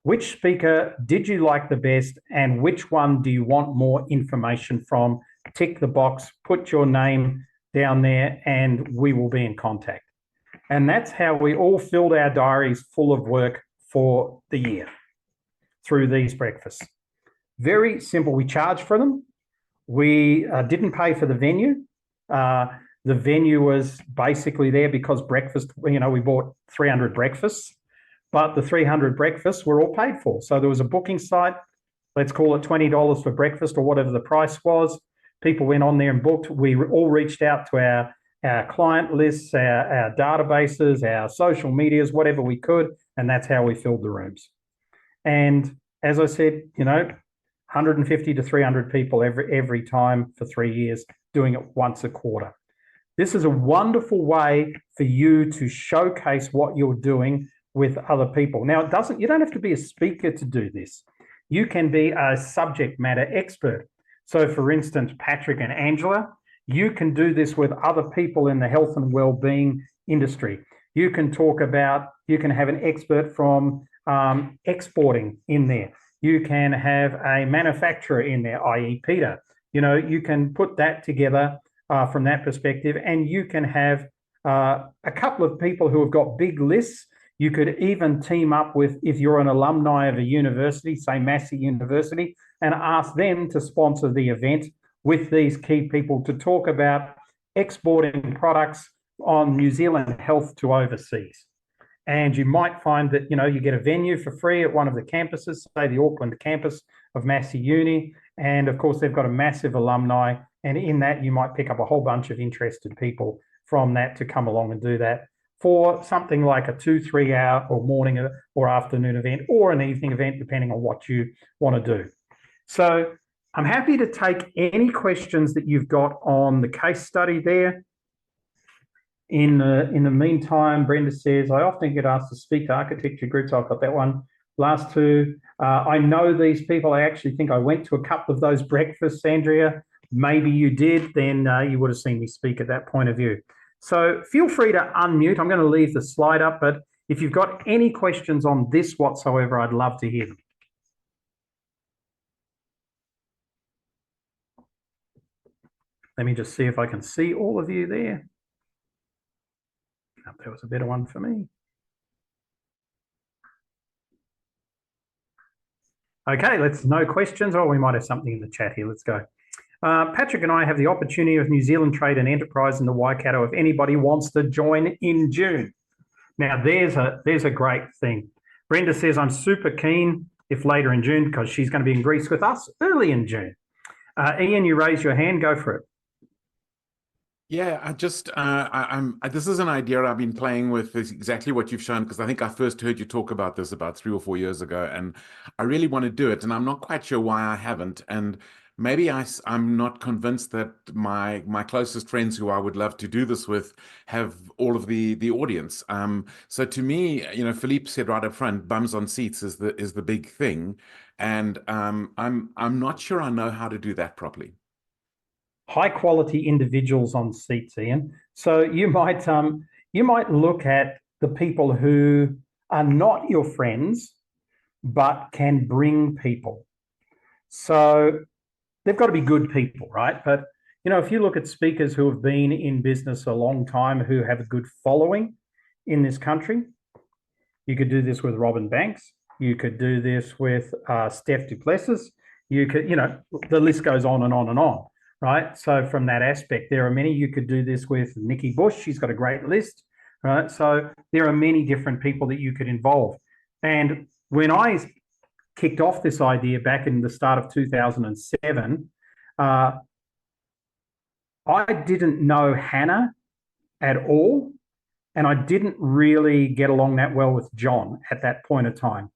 which speaker did you like the best and which one do you want more information from? Tick the box, put your name down there, and we will be in contact. And that's how we all filled our diaries full of work for the year through these breakfasts. Very simple. We charged for them. We didn't pay for the venue. The venue was basically there because breakfast, we bought 300 breakfasts, but the 300 breakfasts were all paid for. So there was a booking site, let's call it $20 for breakfast or whatever the price was. People went on there and booked. We all reached out to our client lists, our databases, our social medias, whatever we could, and that's how we filled the rooms. And as I said, 150 to 300 people every time for 3 years, doing it once a quarter. This is a wonderful way for you to showcase what you're doing with other people. Now, you don't have to be a speaker to do this. You can be a subject matter expert. So for instance, Patrick and Angela, you can do this with other people in the health and well-being industry. You can have an expert from exporting in there. You can have a manufacturer in there, i.e. Peter. You can put that together from that perspective, and you can have a couple of people who have got big lists. You could even team up with, if you're an alumni of a university, say Massey University, and ask them to sponsor the event with these key people to talk about exporting products on New Zealand health to overseas. And you might find that, you get a venue for free at one of the campuses, say the Auckland campus of Massey Uni. And of course, they've got a massive alumni. And in that, you might pick up a whole bunch of interested people from that to come along and do that for something like a 2-3 hour or morning or afternoon event or an evening event, depending on what you want to do. So I'm happy to take any questions that you've got on the case study there. In the meantime, Brenda says, I often get asked to speak to architecture groups. I've got that one. Last two. I know these people. I actually think I went to a couple of those breakfasts, Andrea. Maybe you did. Then you would have seen me speak at that point of view. So feel free to unmute. I'm going to leave the slide up, but if you've got any questions on this whatsoever, I'd love to hear them. Let me just see if I can see all of you there. Oh, there was a better one for me. Okay, no questions. Oh, we might have something in the chat here. Let's go. Patrick and I have the opportunity of New Zealand Trade and Enterprise in the Waikato if anybody wants to join in June. Now, there's a great thing. Brenda says, I'm super keen if later in June because she's going to be in Greece with us early in June. Ian, you raise your hand. Go for it.
Yeah, this is an idea I've been playing with, is exactly what you've shown, because I think I first heard you talk about this about 3 or 4 years ago, and I really want to do it, and I'm not quite sure why I haven't. And maybe I'm not convinced that my closest friends who I would love to do this with have all of the audience. So to me, Philippe said right up front, bums on seats is the big thing, and I'm not sure I know how to do that properly.
High quality individuals on seats, Ian. So you might look at the people who are not your friends, but can bring people. So they've got to be good people, right? But if you look at speakers who have been in business a long time, who have a good following in this country, you could do this with Robin Banks. You could do this with Steph Duplessis. You could, the list goes on and on and on. Right. So from that aspect, there are many. You could do this with Nikki Bush. She's got a great list. Right. So there are many different people that you could involve. And when I kicked off this idea back in the start of 2007, I didn't know Hannah at all. And I didn't really get along that well with John at that point of time.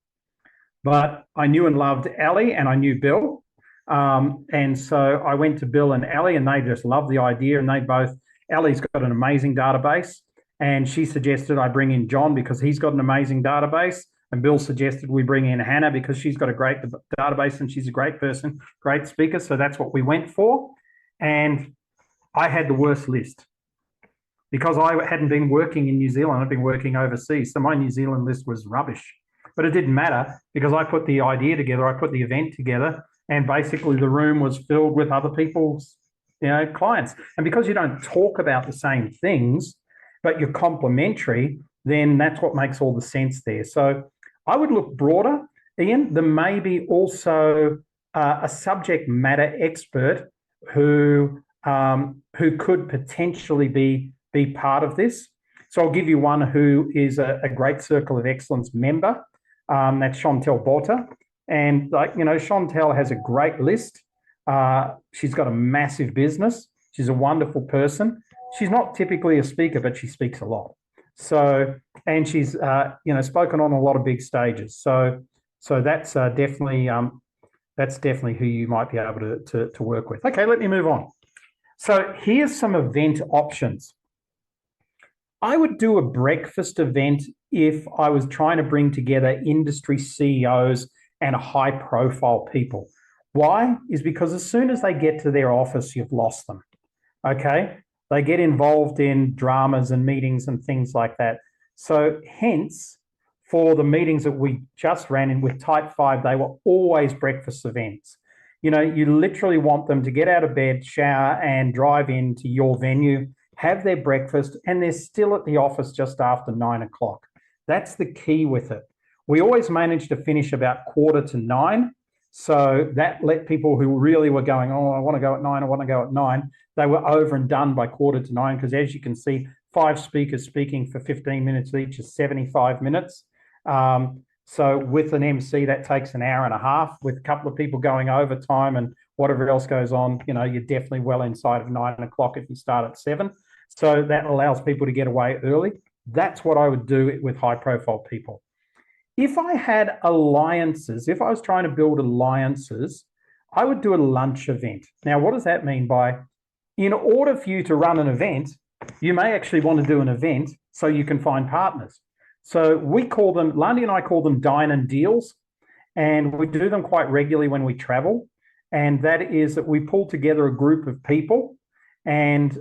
But I knew and loved Ali, and I knew Bill. And so I went to Bill and Ali, and they just loved the idea. And Ali's got an amazing database, and she suggested I bring in John because he's got an amazing database. And Bill suggested we bring in Hannah because she's got a great database and she's a great person, great speaker. So that's what we went for. And I had the worst list because I hadn't been working in New Zealand. I'd been working overseas. So my New Zealand list was rubbish. But it didn't matter because I put the idea together, I put the event together, and basically the room was filled with other people's, clients. And because you don't talk about the same things, but you're complementary, then that's what makes all the sense there. So I would look broader, Ian. There may be also a subject matter expert who could potentially be part of this. So I'll give you one who is a Great Circle of Excellence member. That's Chantel Botta. And Chantel has a great list. She's got a massive business. She's a wonderful person. She's not typically a speaker, but she speaks a lot. So, and she's spoken on a lot of big stages. So that's definitely who you might be able to work with. Okay, let me move on. So here's some event options. I would do a breakfast event if I was trying to bring together industry CEOs and high-profile people. Why? Is because as soon as they get to their office, you've lost them, okay? They get involved in dramas and meetings and things like that. So hence, for the meetings that we just ran in with Type 5, they were always breakfast events. You literally want them to get out of bed, shower, and drive into your venue, have their breakfast, and they're still at the office just after 9 o'clock. That's the key with it. We always managed to finish about 8:45. So that let people who really were going, oh, I want to go at 9, I want to go at 9, they were over and done by 8:45, because as you can see, 5 speakers speaking for 15 minutes each is 75 minutes. So with an MC, that takes an hour and a half. With a couple of people going overtime and whatever else goes on, you're definitely well inside of 9 o'clock if you start at 7. So that allows people to get away early. That's what I would do with high-profile people. If I had alliances, if I was trying to build alliances, I would do a lunch event. Now, what does that mean by, in order for you to run an event, you may actually want to do an event so you can find partners. So we call them, Lundy and I call them dine and deals, and we do them quite regularly when we travel. And that is that we pull together a group of people, and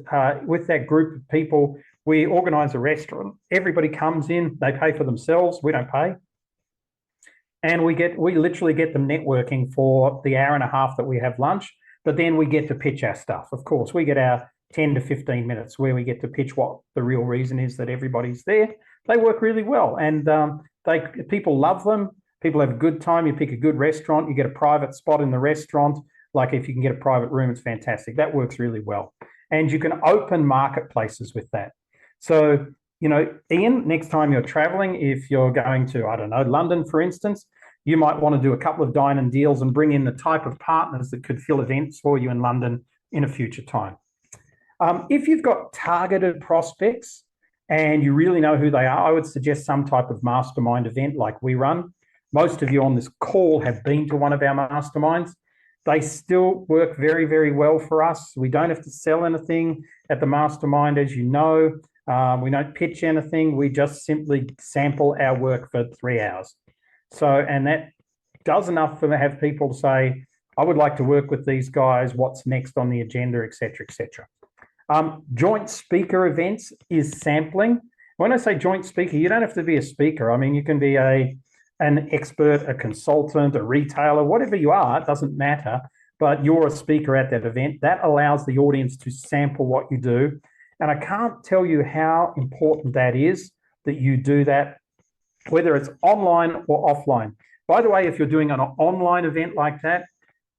with that group of people, we organize a restaurant. Everybody comes in, they pay for themselves, we don't pay. And we literally get them networking for the hour and a half that we have lunch, but then we get to pitch our stuff. Of course, we get our 10 to 15 minutes where we get to pitch what the real reason is that everybody's there. They work really well, and people love them. People have a good time. You pick a good restaurant, you get a private spot in the restaurant. Like if you can get a private room, it's fantastic. That works really well. And you can open marketplaces with that. So, Ian, next time you're traveling, if you're going to, I don't know, London, for instance, you might want to do a couple of dine and deals and bring in the type of partners that could fill events for you in London in a future time. If you've got targeted prospects and you really know who they are, I would suggest some type of mastermind event like we run. Most of you on this call have been to one of our masterminds. They still work very, very well for us. We don't have to sell anything at the mastermind, as you know. We don't pitch anything. We just simply sample our work for 3 hours. So, and that does enough for have people say, I would like to work with these guys. What's next on the agenda, et cetera, et cetera. Joint speaker events is sampling. When I say joint speaker, you don't have to be a speaker. I mean, you can be an expert, a consultant, a retailer, whatever you are, it doesn't matter, but you're a speaker at that event. That allows the audience to sample what you do. And I can't tell you how important that is, that you do that, whether it's online or offline. By the way, if you're doing an online event like that,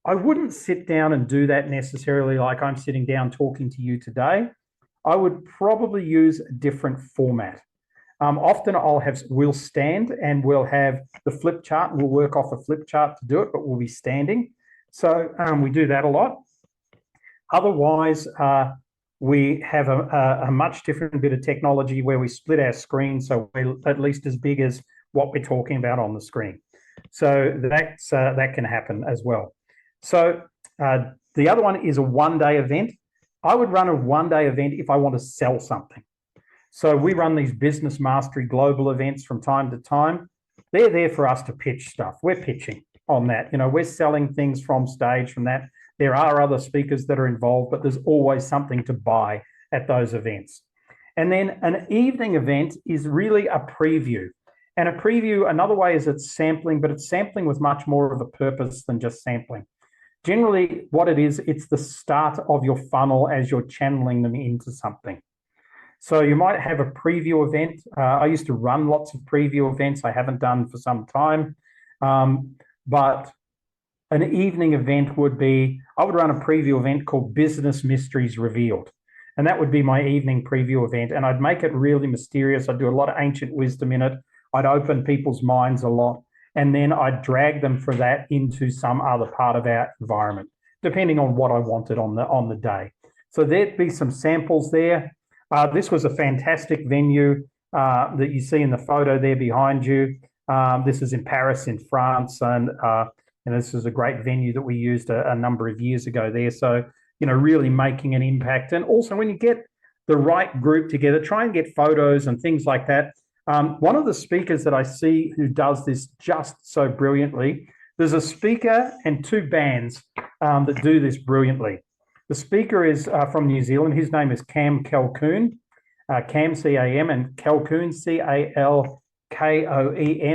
I wouldn't sit down and do that necessarily like I'm sitting down talking to you today. I would probably use a different format. Often we'll stand and we'll have the flip chart. We'll work off a flip chart to do it, but we'll be standing. So we do that a lot. Otherwise, we have a much different bit of technology where we split our screen so we're at least as big as what we're talking about on the screen. So that can happen as well. So the other one is a one-day event. I would run a one-day event if I want to sell something. So we run these business mastery global events from time to time. They're there for us to pitch stuff. We're pitching on that. We're selling things from stage from that. There are other speakers that are involved, but there's always something to buy at those events. And then an evening event is really a preview. And a preview, another way is it's sampling, but it's sampling with much more of a purpose than just sampling. Generally, what it is, it's the start of your funnel as you're channeling them into something. So you might have a preview event. I used to run lots of preview events. I haven't done for some time. But an evening event would be, I would run a preview event called Business Mysteries Revealed. And that would be my evening preview event. And I'd make it really mysterious. I'd do a lot of ancient wisdom in it. I'd open people's minds a lot. And then I'd drag them for that into some other part of our environment, depending on what I wanted on the day. So there'd be some samples there. This was a fantastic venue that you see in the photo there behind you. This is in Paris, in France, and this is a great venue that we used a number of years ago there. So, really making an impact. And also when you get the right group together, try and get photos and things like that. One of the speakers that I see who does this just so brilliantly, there's a speaker and 2 bands that do this brilliantly. The speaker is from New Zealand. His name is Cam Calcoon, Cam C-A-M, and Calcoon C-A-L-K-O-E-N,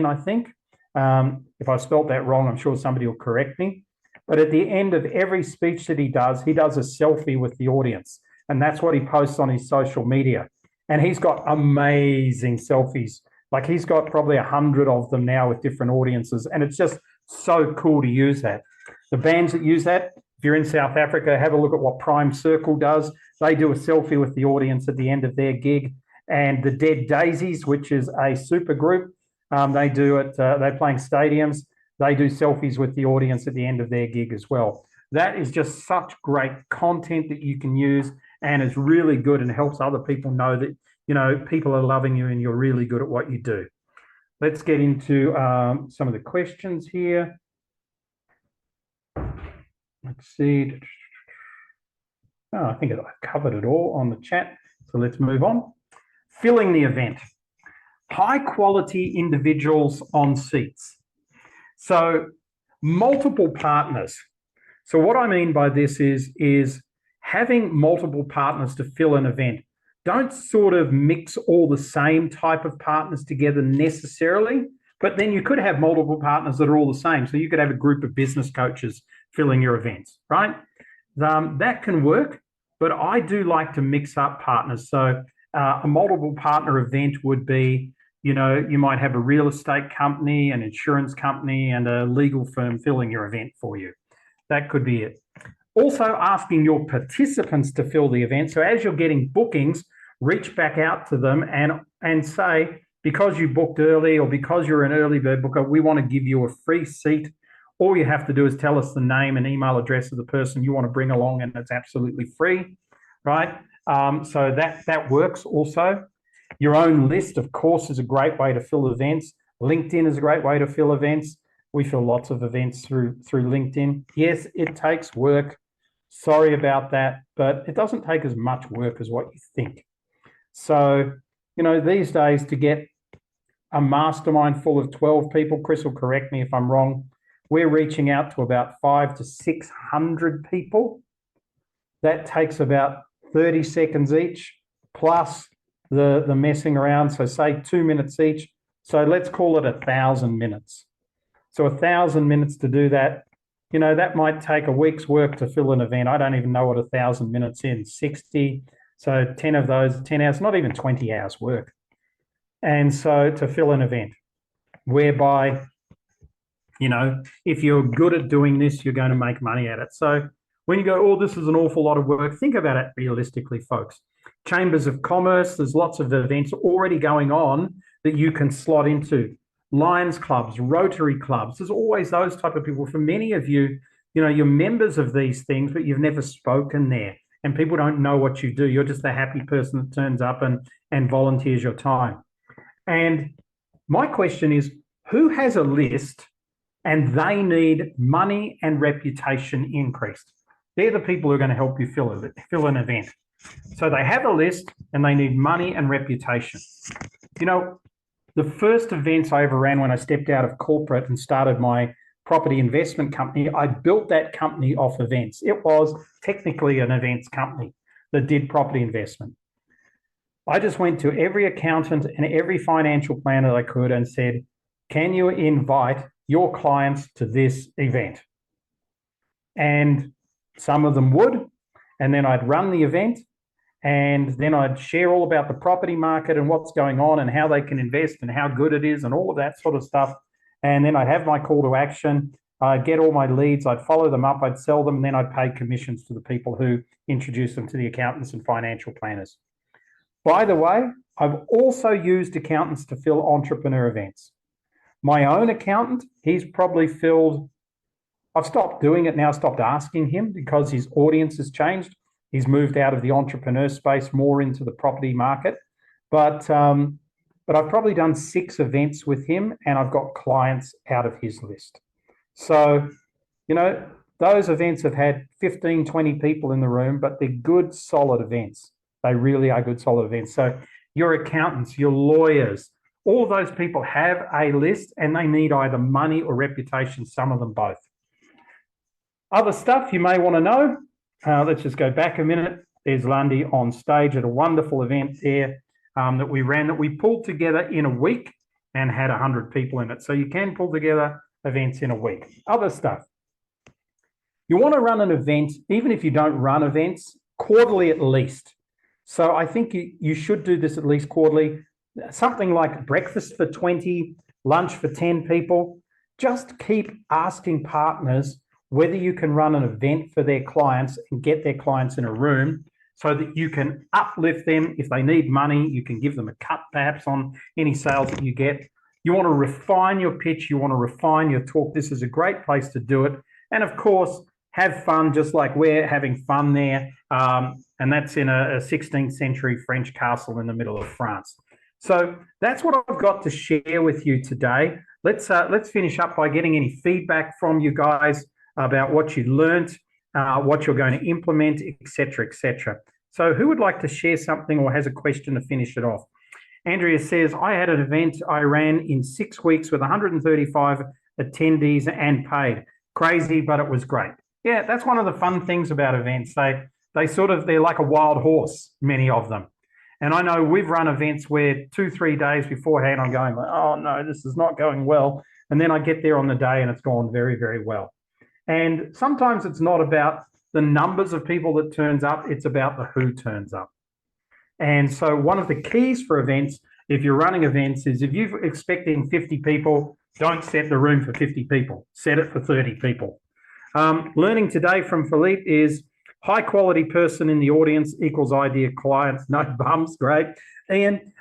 I think. If I spelt that wrong, I'm sure somebody will correct me. But at the end of every speech that he does a selfie with the audience. And that's what he posts on his social media. And he's got amazing selfies. Like he's got probably 100 of them now with different audiences. And it's just so cool to use that. The bands that use that, if you're in South Africa, have a look at what Prime Circle does. They do a selfie with the audience at the end of their gig. and the Dead Daisies, which is a super group. They do it, they're playing stadiums. They do selfies with the audience at the end of their gig as well. That is just such great content that you can use, and is really good and helps other people know that, you know, people are loving you and you're really good at what you do. Let's get into some of the questions here. Let's see. Oh, I think I've covered it all on the chat. So let's move on. Filling the event. High quality individuals on seats. So multiple partners. So what I mean by this is having multiple partners to fill an event. Don't sort of mix all the same type of partners together necessarily, but then you could have multiple partners that are all the same. So you could have a group of business coaches filling your events, right? That can work, but I do like to mix up partners. So a multiple partner event would be, you know, you might have a real estate company, an insurance company, and a legal firm filling your event for you. That could be it. Also asking your participants to fill the event. So as you're getting bookings, reach back out to them and say, because you booked early or because you're an early bird booker, we want to give you a free seat. All you have to do is tell us the name and email address of the person you want to bring along, and it's absolutely free, right? So that works also. Your own list, of course, is a great way to fill events. LinkedIn is a great way to fill events. We fill lots of events through LinkedIn. Yes, it takes work. Sorry about that, but it doesn't take as much work as what you think. So, you know, these days to get a mastermind full of 12 people, Chris will correct me if I'm wrong, we're reaching out to about 500 to 600 people. That takes about 30 seconds each, plus the messing around. So say 2 minutes each. So let's call it 1,000 minutes. So 1,000 minutes to do that, you know, that might take a week's work to fill an event. I don't even know what 1,000 minutes in, 60. So 10 of those, 10 hours, not even 20 hours work. And so to fill an event whereby, you know, if you're good at doing this, you're going to make money at it. So when you go, oh, this is an awful lot of work, think about it realistically, folks. Chambers of commerce, there's lots of events already going on that you can slot into. Lions clubs, Rotary clubs, there's always those type of people. For many of you, you know, you're members of these things, but you've never spoken there. And people don't know what you do. You're just a happy person that turns up and volunteers your time. And my question is, who has a list and they need money and reputation increased? They're the people who are going to help you fill an event. So they have a list and they need money and reputation. You know, the first events I ever ran when I stepped out of corporate and started my property investment company, I built that company off events. It was technically an events company that did property investment. I just went to every accountant and every financial planner I could and said, can you invite your clients to this event? And some of them would, and then I'd run the event, and then I'd share all about the property market and what's going on and how they can invest and how good it is and all of that sort of stuff. And then I'd have my call to action. I'd get all my leads, I'd follow them up, I'd sell them, and then I'd pay commissions to the people who introduce them to the accountants and financial planners. By the way, I've also used accountants to fill entrepreneur events. My own accountant, he's probably filled, I've stopped doing it now, stopped asking him because his audience has changed. He's moved out of the entrepreneur space more into the property market. But I've probably done 6 events with him and I've got clients out of his list. So, you know, those events have had 15, 20 people in the room, but they're good, solid events. They really are good, solid events. So your accountants, your lawyers, all of those people have a list and they need either money or reputation, some of them both. Other stuff you may want to know, let's just go back a minute. There's Lundy on stage at a wonderful event there that we ran, that we pulled together in a week and had 100 people in it. So you can pull together events in a week. Other stuff. You want to run an event, even if you don't run events, quarterly at least. So I think you should do this at least quarterly. Something like breakfast for 20, lunch for 10 people. Just keep asking partners whether you can run an event for their clients and get their clients in a room so that you can uplift them. If they need money, you can give them a cut perhaps on any sales that you get. You want to refine your pitch. You want to refine your talk. This is a great place to do it. And of course, have fun, just like we're having fun there. And that's in a 16th century French castle in the middle of France. So that's what I've got to share with you today. Let's finish up by getting any feedback from you guys about what you learned, what you're going to implement, etc., etc. So who would like to share something or has a question to finish it off? Andrea says, I had an event I ran in 6 weeks with 135 attendees and paid. Crazy, but it was great. Yeah, that's one of the fun things about events. They're like a wild horse, many of them. And I know we've run events where 2-3 days beforehand I'm going, oh no, this is not going well. And then I get there on the day and it's gone very, very well. And sometimes it's not about the numbers of people that turns up, it's about the who turns up. And so one of the keys for events, if you're running events, is if you're expecting 50 people, don't set the room for 50 people, set it for 30 people. Learning today from Philippe is high quality person in the audience equals ideal clients, no bums, great. Ian,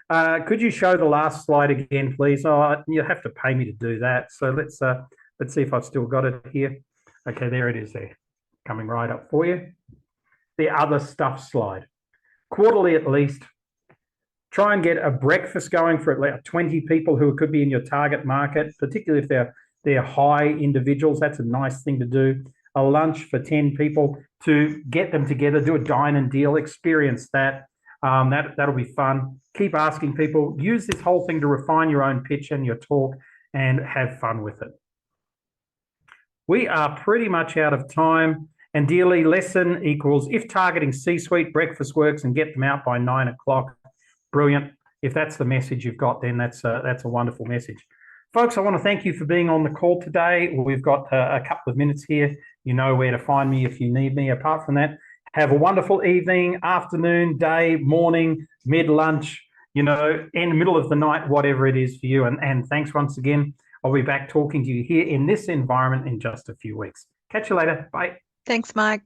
could you show the last slide again, please? Oh, you have to pay me to do that. So let's see if I've still got it here. Okay, there it is there, coming right up for you. The other stuff slide. Quarterly at least. Try and get a breakfast going for at least 20 people who could be in your target market, particularly if they're high individuals. That's a nice thing to do. A lunch for 10 people to get them together, do a dine and deal, experience that. That'll be fun. Keep asking people. Use this whole thing to refine your own pitch and your talk and have fun with it. We are pretty much out of time. And dearly, lesson equals if targeting C-suite, breakfast works and get them out by 9 o'clock. Brilliant. If that's the message you've got, then that's a wonderful message. Folks, I want to thank you for being on the call today. We've got a couple of minutes here. You know where to find me if you need me. Apart from that, have a wonderful evening, afternoon, day, morning, mid-lunch, in the middle of the night, whatever it is for you. And thanks once again. I'll be back talking to you here in this environment in just a few weeks. Catch you later. Bye.
Thanks, Mike.